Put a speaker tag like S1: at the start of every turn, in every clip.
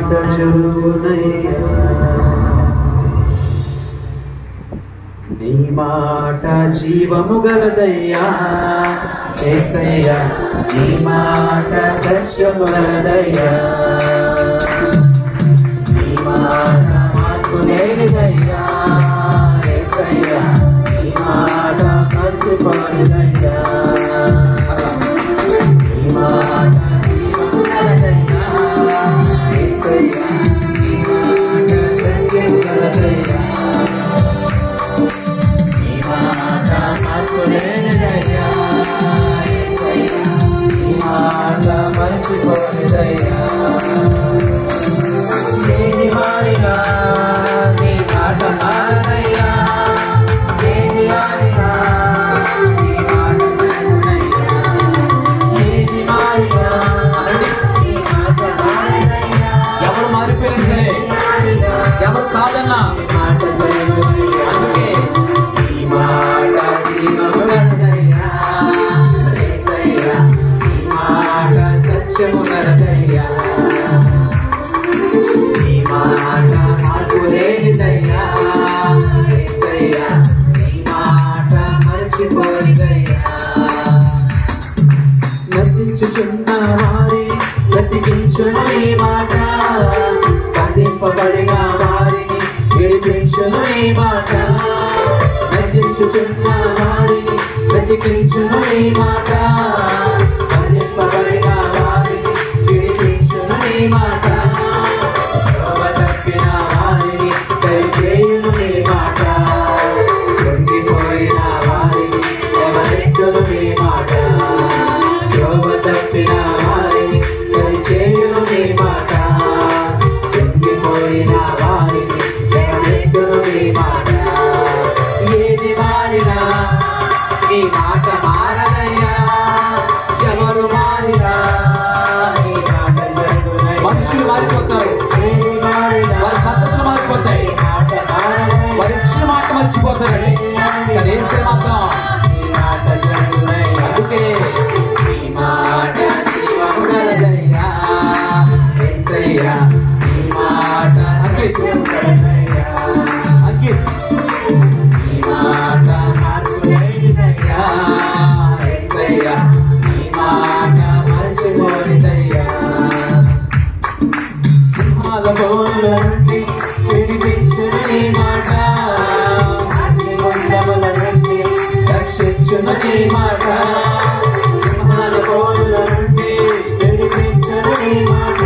S1: మాట జరుగునయ్యా నీ మాట జీవము గలదయ్యా యేసయ్యా నీ మాట సత్యము గలదయ్యా నీ మాట మార్పు లేనిదయ్యా యేసయ్యా నీ మాట మర్చిపోనిదయ్యా నీ మాట జీవము గలదయ్యా యేసయ్యా నీ మాట సత్యము గలదయ్యా నీ మాట మార్పు లేనిదయ్యా యేసయ్యా నీ మాట మర్చిపోనిదయ్యా ఏది మారినా నీ మాట మారదయ్యా ఏది మారినా నీ మాట జరుగునయ్యా ఏది మారినా నీ మాట మారదయ్యా ఎవరు మారిపోయినా సరే ఎవరు కాదన్నా నీ మాట జరుగునయ్యా అందుకే నీ మాట జీవము గలదయ్యా యేసయ్యా నీ మాట సత్యము గలదయ్యా నీ మాట మార్పు లేనిదయ్యా యేసయ్యా నీ మాట మర్చిపోనిదయ్యా నశించుచున్న వారిని బ్రతికించును నీ మాట బంధింపబడిన వారిని విడిపించును నీ మాట నశించుచున్న వారిని బ్రతికించును నీ మాట బంధింపబడిన వారిని విడిపించును నీ మాట తప్పిన వారిని సరిచేయును నీ మాట కృంగిపోయిన వారిని ఎవరెట్టును నీ మాట తప్పిన వారిని సరిచేయును నీ మాట కృంగిపోయిన వారిని ఎవరెట్టును నీ మాట ఏది మారినా నీ మాట మారదయ్యా ఎవరు మారినా నీ మాట జరుగునయ్యా మనుషులు మారిపోతారు వారి పద్ధతులు మారిపోతాయి వారి ఇచ్చిన మాట మర్చిపోతారు కానీ మాత్రం నీ మాట జరుగునయ్యా అందుకే నీ మాట జీవము గలదయ్యా యేసయ్యా నీ మాట అంకితయ్యా నీ మాట మార్పు లేనిదయ్యా యేసయ్యా నీ మాట మర్చిపోనిదయ్యా సింహాల బోనుల నుండి విడిపించును నీ మాట అగ్నిగుండముల నుండి రక్షించును నీ మాట సింహాల బోనుల నుండి విడిపించును నీ మాట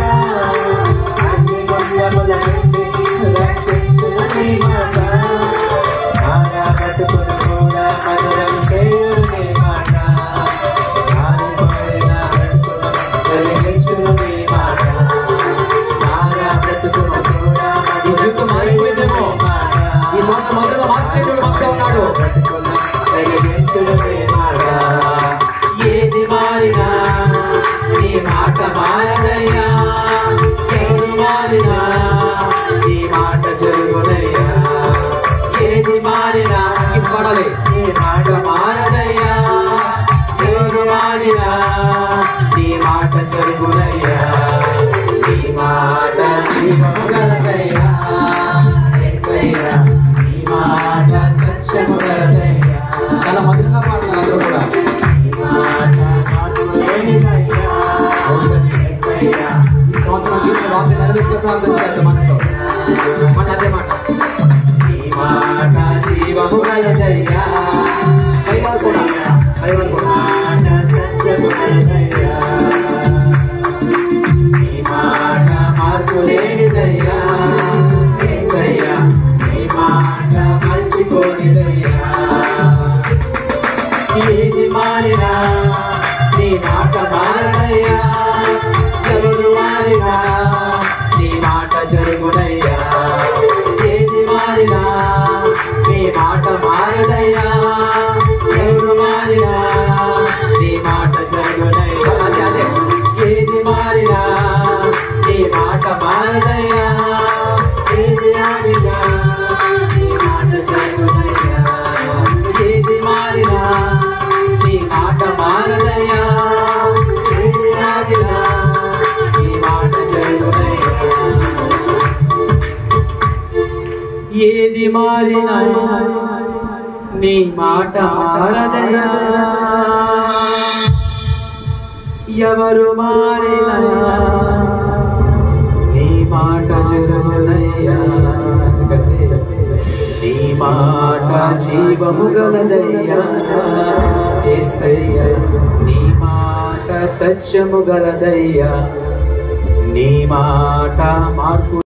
S1: అగ్నిగుండముల నుండి రక్షించును నీ మాట మారా బతుకును కూడా మధురం చేయును నీ మాట మారిపోయిన బ్రతుకును వెలిగించును నీ మాట మారా బ్రతుకును కూడా ఈ జీవితం మారిపోయిందేమో ఈ సంవత్సరం మొదలు మార్చేటోడు మాతో ఉన్నాడు బ్రతుకును వెలిగించును నీ మాట ఏది మారినా నీ మాట మారదయ్యా ఎవరు మారినా నీ మాట జరుగునయ్యా ఏది మారినా ఇవ్వడాలి నీ మాట మారదయ్యా ఎవరు మారినా నీ మాట జరుగునయ్యా నీ మాట జీవము గలదయ్యా యేసయ్యా నీ మాట సత్యము గలదయ్యా చాలా మధురంగా పాడుతున్నారు కూడా నీ మాట మార్పు లేనిదయ్యా యేసయ్యా ఈ సంవత్సరం గీత వాక్య నెరవేర్చే ప్రార్థన చేద్దాం మనసులో మాట అదే మాట నీ మాట జీవము గలదయ్యా పైవారు కూడా మాట సత్యము గలదయ్యా నీ మాట మార్పు లేనిదయ్యా యేసయ్యా నీ మాట మర్చిపోనిదయ్యా ఏది మారినా నీ మాట మారదయ్యా ఎవరు మారినా నీ మాట జరుగునయ్యా ఏది మారినా నీ మాట మారదయ్యా ఎవరు మారినా నీ మాట జరుగునయ్యా అదే ఏది మారినా నీ మాట మారదయ్యా ఏది మారినా నీ మాట జరుగునయ్యా ఏది మారినా నీ మాట మారదయ్యా మారిన నీ మాట మారదయ్యా ఎవరు మారిన నీ మాట జరగదయ్యా నీ మాట జీవము గలదయ్యా యేసయ్యా నీ మాట సత్యము గలదయ్యా నీ మాట మార్పు